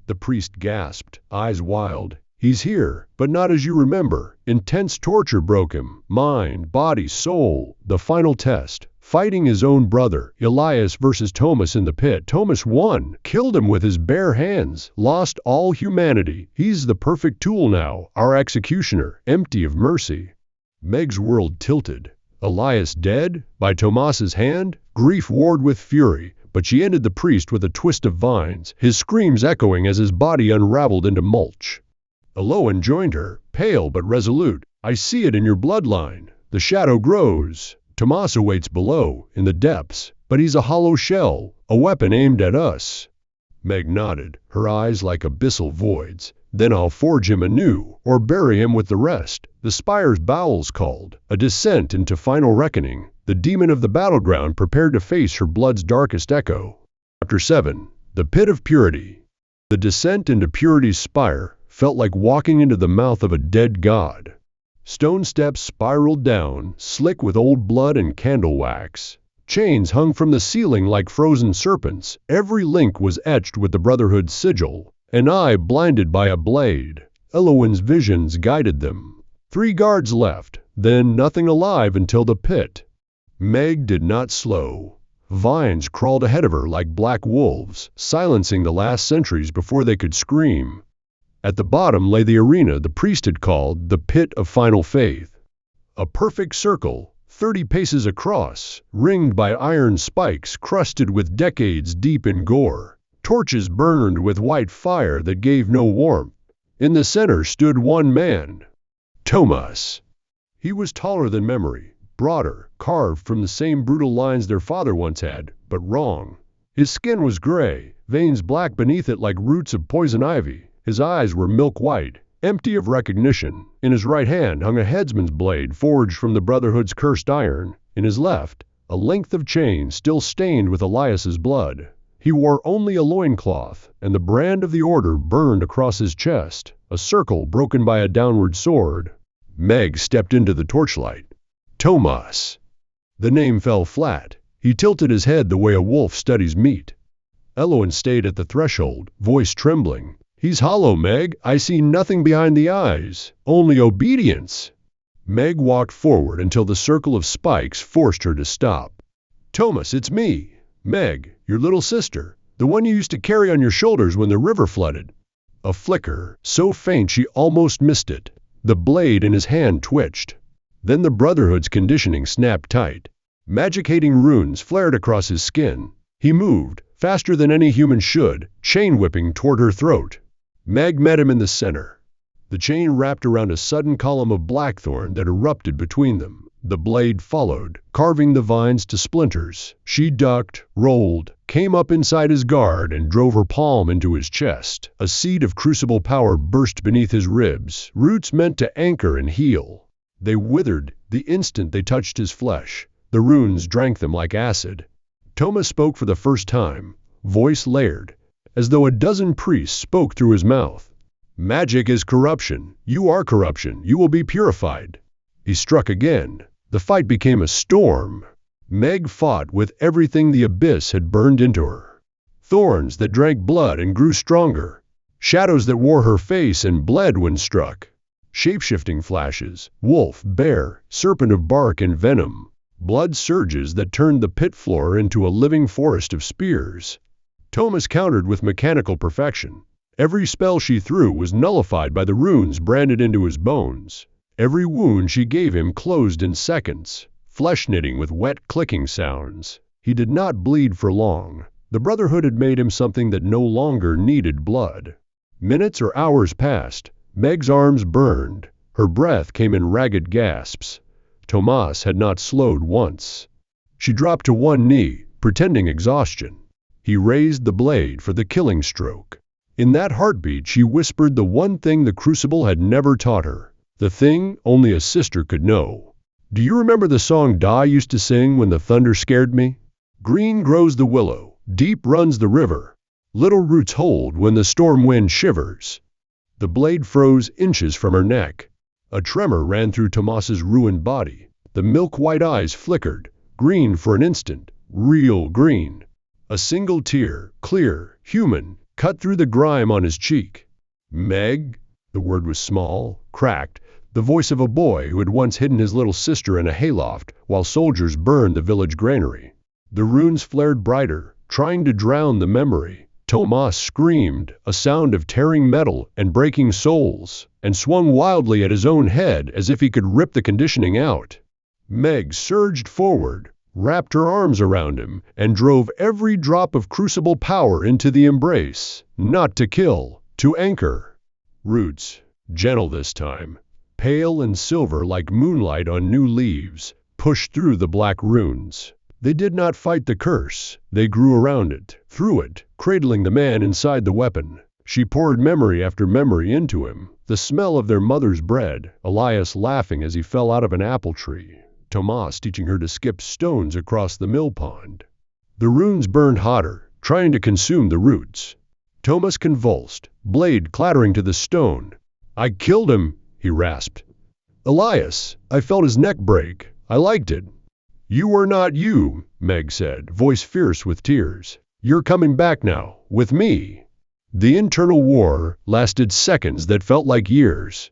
The priest gasped, eyes wild. He's here, but not as you remember. Intense torture broke him. Mind, body, soul. The final test. fighting his own brother, Elias versus Thomas in the pit. Thomas won, killed him with his bare hands, lost all humanity. He's the perfect tool now, our executioner, empty of mercy. Meg's world tilted. Elias dead? By Thomas's hand? Grief warred with fury, but she ended the priest with a twist of vines, his screams echoing as his body unraveled into mulch. Eloan joined her, pale but resolute. I see it in your bloodline. The shadow grows. Tomas awaits below, in the depths, but he's a hollow shell, a weapon aimed at us. Meg nodded, her eyes like abyssal voids. Then I'll forge him anew, or bury him with the rest. The spire's bowels called, a descent into final reckoning. The demon of the battleground prepared to face her blood's darkest echo. Chapter 7. The Pit of Purity. The descent into Purity's spire felt like walking into the mouth of a dead god. Stone steps spiraled down, slick with old blood and candle wax. Chains hung from the ceiling like frozen serpents. Every link was etched with the Brotherhood's sigil. An eye blinded by a blade. Eloan's visions guided them. 3 guards left, then nothing alive until the pit. Meg did not slow. Vines crawled ahead of her like black wolves, silencing the last sentries before they could scream. At the bottom lay the arena the priest had called the Pit of Final Faith. A perfect circle, 30 paces across, ringed by iron spikes crusted with decades deep in gore. Torches burned with white fire that gave no warmth. In the center stood one man. Thomas. He was taller than memory, broader, carved from the same brutal lines their father once had, but wrong. His skin was gray, veins black beneath it like roots of poison ivy. His eyes were milk white, empty of recognition. In his right hand hung a headsman's blade forged from the Brotherhood's cursed iron. In his left, a length of chain still stained with Elias's blood. He wore only a loincloth, and the brand of the order burned across his chest, a circle broken by a downward sword. Meg stepped into the torchlight. Thomas. The name fell flat. He tilted his head the way a wolf studies meat. Eloan stayed at the threshold, voice trembling. He's hollow, Meg. I see nothing behind the eyes, only obedience. Meg walked forward until the circle of spikes forced her to stop. Thomas, it's me. Meg, your little sister, the one you used to carry on your shoulders when the river flooded. A flicker, so faint she almost missed it. The blade in his hand twitched. Then the Brotherhood's conditioning snapped tight. Magic-hating runes flared across his skin. He moved, faster than any human should, chain-whipping toward her throat. Meg met him in the center. The chain wrapped around a sudden column of blackthorn that erupted between them. The blade followed, carving the vines to splinters. She ducked, rolled, came up inside his guard and drove her palm into his chest. A seed of crucible power burst beneath his ribs, roots meant to anchor and heal. They withered the instant they touched his flesh. The runes drank them like acid. Thomas spoke for the first time, voice layered, as though a dozen priests spoke through his mouth. Magic is corruption. You are corruption. You will be purified. He struck again. The fight became a storm. Meg fought with everything the abyss had burned into her. Thorns that drank blood and grew stronger. Shadows that wore her face and bled when struck. Shape-shifting flashes, wolf, bear, serpent of bark and venom. Blood surges that turned the pit floor into a living forest of spears. Thomas countered with mechanical perfection. Every spell she threw was nullified by the runes branded into his bones. Every wound she gave him closed in seconds, flesh knitting with wet clicking sounds. He did not bleed for long. The Brotherhood had made him something that no longer needed blood. Minutes or hours passed. Meg's arms burned. Her breath came in ragged gasps. Thomas had not slowed once. She dropped to one knee, pretending exhaustion. He raised the blade for the killing stroke. In that heartbeat she whispered the one thing the Crucible had never taught her, the thing only a sister could know. Do you remember the song Da used to sing when the thunder scared me? Green grows the willow, deep runs the river. Little roots hold when the storm wind shivers. The blade froze inches from her neck. A tremor ran through Tomas's ruined body. The milk-white eyes flickered, green for an instant, real green. A single tear, clear, human, cut through the grime on his cheek. Meg? The word was small, cracked, the voice of a boy who had once hidden his little sister in a hayloft while soldiers burned the village granary. The runes flared brighter, trying to drown the memory. Tomas screamed, a sound of tearing metal and breaking souls, and swung wildly at his own head as if he could rip the conditioning out. Meg surged forward, wrapped her arms around him, and drove every drop of crucible power into the embrace, not to kill, to anchor. Roots, gentle this time, pale and silver like moonlight on new leaves, pushed through the black runes. They did not fight the curse, they grew around it, through it, cradling the man inside the weapon. She poured memory after memory into him, the smell of their mother's bread, Elias laughing as he fell out of an apple tree, Tomas teaching her to skip stones across the mill pond. The runes burned hotter, trying to consume the roots. Tomas convulsed, blade clattering to the stone. "I killed him," he rasped. "Elias, I felt his neck break. I liked it." "You are not you," Meg said, voice fierce with tears. "You're coming back now, with me." The internal war lasted seconds that felt like years.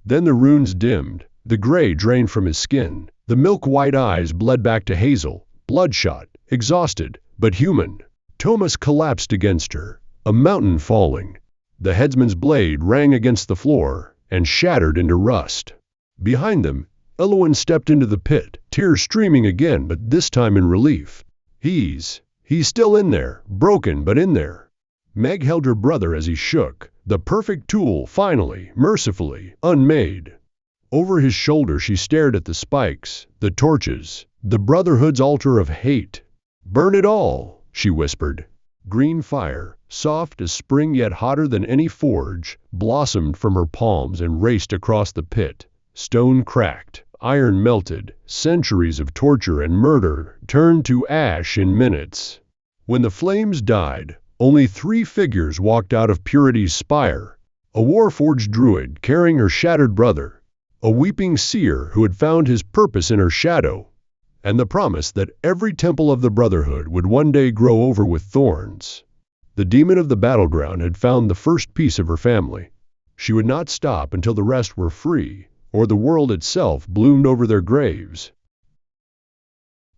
Then the runes dimmed, the gray drained from his skin, the milk-white eyes bled back to hazel, bloodshot, exhausted, but human. Tomas collapsed against her, a mountain falling. The headsman's blade rang against the floor and shattered into rust. Behind them, Elowen stepped into the pit, tears streaming again, but this time in relief. He's still in there, broken but in there. Meg held her brother as he shook, the perfect tool finally, mercifully, unmade. Over his shoulder she stared at the spikes, the torches, the Brotherhood's altar of hate. "Burn it all," she whispered. Green fire, soft as spring yet hotter than any forge, blossomed from her palms and raced across the pit. Stone cracked, iron melted, centuries of torture and murder turned to ash in minutes. When the flames died, only 3 figures walked out of Purity's spire. A warforged druid carrying her shattered brother, a weeping seer who had found his purpose in her shadow, and the promise that every temple of the Brotherhood would one day grow over with thorns. The demon of the battleground had found the first piece of her family. She would not stop until the rest were free, or the world itself bloomed over their graves.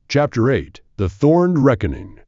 Chapter 8: The Thorned Reckoning.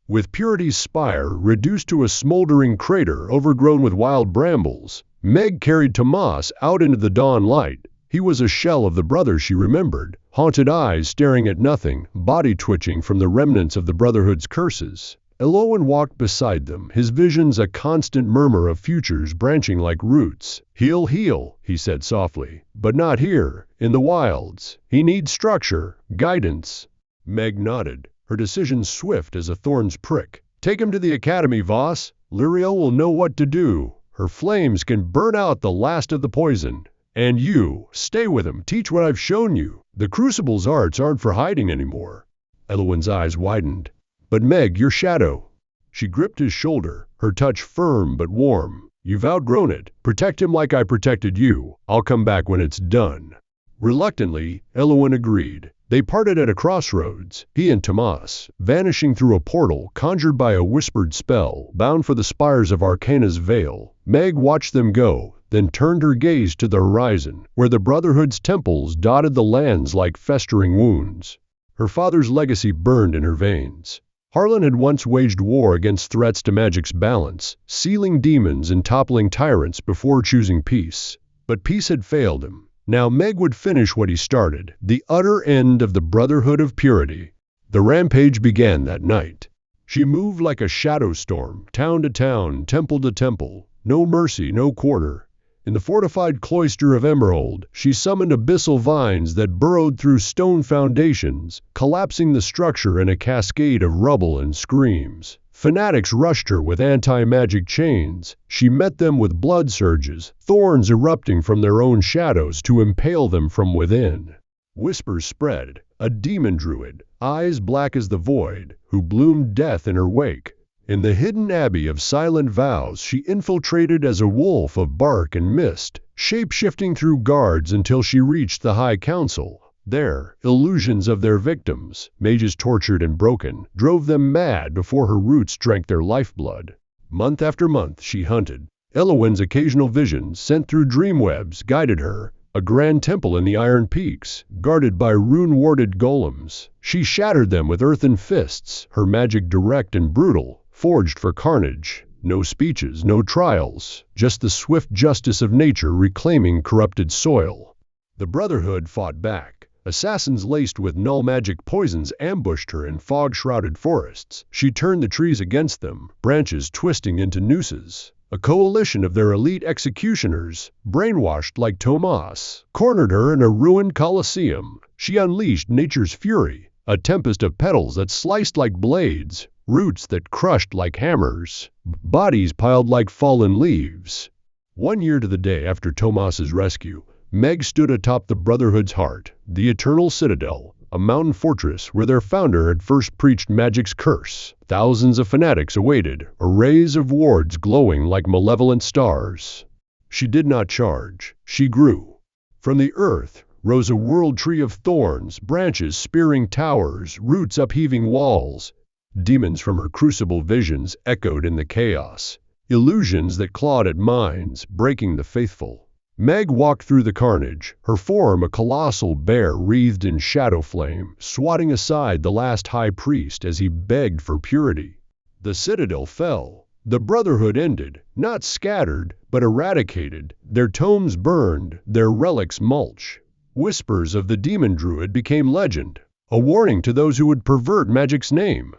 With Purity's spire reduced to a smoldering crater overgrown with wild brambles, Meg carried Tomas out into the dawn light. He was a shell of the brother she remembered, haunted eyes staring at nothing, body twitching from the remnants of the Brotherhood's curses. Elowen walked beside them, his visions a constant murmur of futures branching like roots. "He'll heal," he said softly, "but not here, in the wilds. He needs structure, guidance." Meg nodded, her decision swift as a thorn's prick. "Take him to the academy, Voss. Lyria will know what to do. Her flames can burn out the last of the poison. And you, stay with him, teach what I've shown you. The Crucible's arts aren't for hiding anymore." Elowen's eyes widened. "But Meg, your shadow." She gripped his shoulder, her touch firm but warm. "You've outgrown it. Protect him like I protected you. I'll come back when it's done." Reluctantly, Elowen agreed. They parted at a crossroads, he and Tomas, vanishing through a portal conjured by a whispered spell, bound for the spires of Arcana's Veil. Meg watched them go, then turned her gaze to the horizon, where the Brotherhood's temples dotted the lands like festering wounds. Her father's legacy burned in her veins. Harlan had once waged war against threats to magic's balance, sealing demons and toppling tyrants before choosing peace. But peace had failed him. Now Meg would finish what he started, the utter end of the Brotherhood of Purity. The rampage began that night. She moved like a shadow storm, town to town, temple to temple. No mercy, no quarter. In the fortified cloister of Emerald, she summoned abyssal vines that burrowed through stone foundations, collapsing the structure in a cascade of rubble and screams. Fanatics rushed her with anti-magic chains. She met them with blood surges, thorns erupting from their own shadows to impale them from within. Whispers spread. A demon druid, eyes black as the void, who bloomed death in her wake. In the hidden abbey of silent vows she infiltrated as a wolf of bark and mist, shape-shifting through guards until she reached the High Council. There, illusions of their victims, mages tortured and broken, drove them mad before her roots drank their lifeblood. Month after month she hunted. Elowen's occasional visions, sent through dreamwebs, guided her, a grand temple in the Iron Peaks, guarded by rune-warded golems. She shattered them with earthen fists, her magic direct and brutal, forged for carnage. No speeches, no trials, just the swift justice of nature reclaiming corrupted soil. The Brotherhood fought back. Assassins laced with null magic poisons ambushed her in fog-shrouded forests. She turned the trees against them, branches twisting into nooses. A coalition of their elite executioners, brainwashed like Tomas, cornered her in a ruined coliseum. She unleashed nature's fury, a tempest of petals that sliced like blades, roots that crushed like hammers, bodies piled like fallen leaves. 1 year to the day after Tomas's rescue, Meg stood atop the Brotherhood's heart, the Eternal Citadel, a mountain fortress where their founder had first preached magic's curse. Thousands of fanatics awaited, arrays of wards glowing like malevolent stars. She did not charge, she grew. From the earth rose a world tree of thorns, branches spearing towers, roots upheaving walls. Demons from her crucible visions echoed in the chaos, illusions that clawed at minds, breaking the faithful. Meg walked through the carnage, her form a colossal bear wreathed in shadow flame, swatting aside the last high priest as he begged for purity. The citadel fell. The Brotherhood ended, not scattered, but eradicated, their tomes burned, their relics mulch. Whispers of the Demon Druid became legend, a warning to those who would pervert magic's name.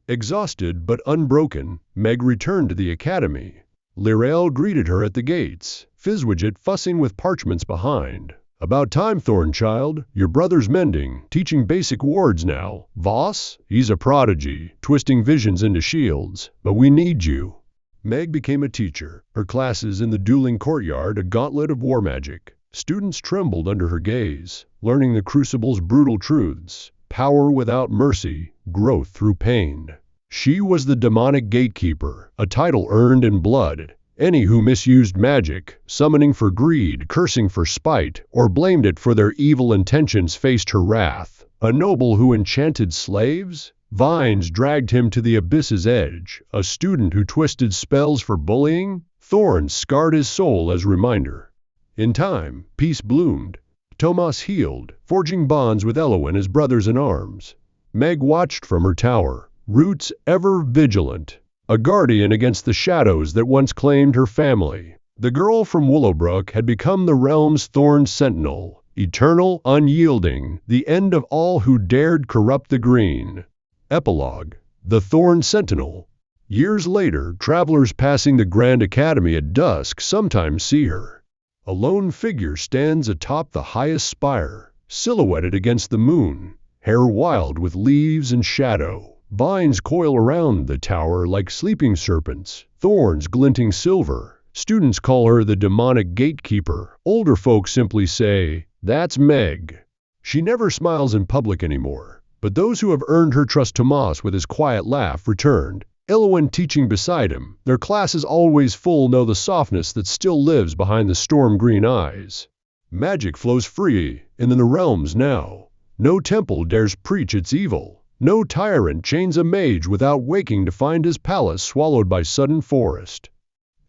Exhausted but unbroken, Meg returned to the academy. Lirael greeted her at the gates, Fizzwidget fussing with parchments behind. About time, Thorn child, your brother's mending, teaching basic wards now. Voss? He's a prodigy, twisting visions into shields, but we need you. Meg became a teacher, her classes in the dueling courtyard a gauntlet of war magic. Students trembled under her gaze, learning the Crucible's brutal truths. Power without mercy, growth through pain. She was the demonic gatekeeper, a title earned in blood. Any who misused magic, summoning for greed, cursing for spite, or blamed it for their evil intentions faced her wrath. A noble who enchanted slaves? Vines dragged him to the abyss's edge. A student who twisted spells for bullying? Thorns scarred his soul as reminder. In time, peace bloomed. Tomas healed, forging bonds with Elowen as brothers in arms. Meg watched from her tower, roots ever vigilant, a guardian against the shadows that once claimed her family. The girl from Willowbrook had become the realm's thorn sentinel, eternal, unyielding, the end of all who dared corrupt the green. Epilogue: The Thorn Sentinel. Years later, travelers passing the Grand Academy at dusk sometimes see her. A lone figure stands atop the highest spire, silhouetted against the moon, hair wild with leaves and shadow. Vines coil around the tower like sleeping serpents, thorns glinting silver. Students call her the demonic gatekeeper. Older folks simply say, "That's Meg." She never smiles in public anymore, but those who have earned her trust, Tomas with his quiet laugh returned, Elowen teaching beside him, their classes always full, know the softness that still lives behind the storm-green eyes. Magic flows free in the realms now. No temple dares preach its evil. No tyrant chains a mage without waking to find his palace swallowed by sudden forest.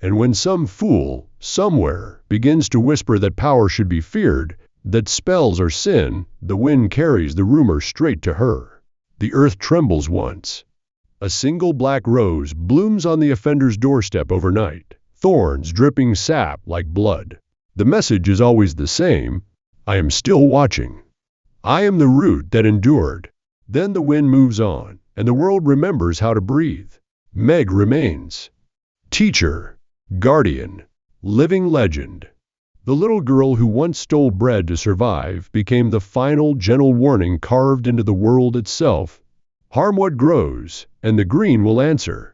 And when some fool, somewhere, begins to whisper that power should be feared, that spells are sin, the wind carries the rumor straight to her. The earth trembles once. A single black rose blooms on the offender's doorstep overnight, thorns dripping sap like blood. The message is always the same: I am still watching. I am the root that endured. Then the wind moves on, and the world remembers how to breathe. Meg remains. Teacher, guardian, living legend. The little girl who once stole bread to survive became the final gentle warning carved into the world itself. Harm what grows, and the green will answer.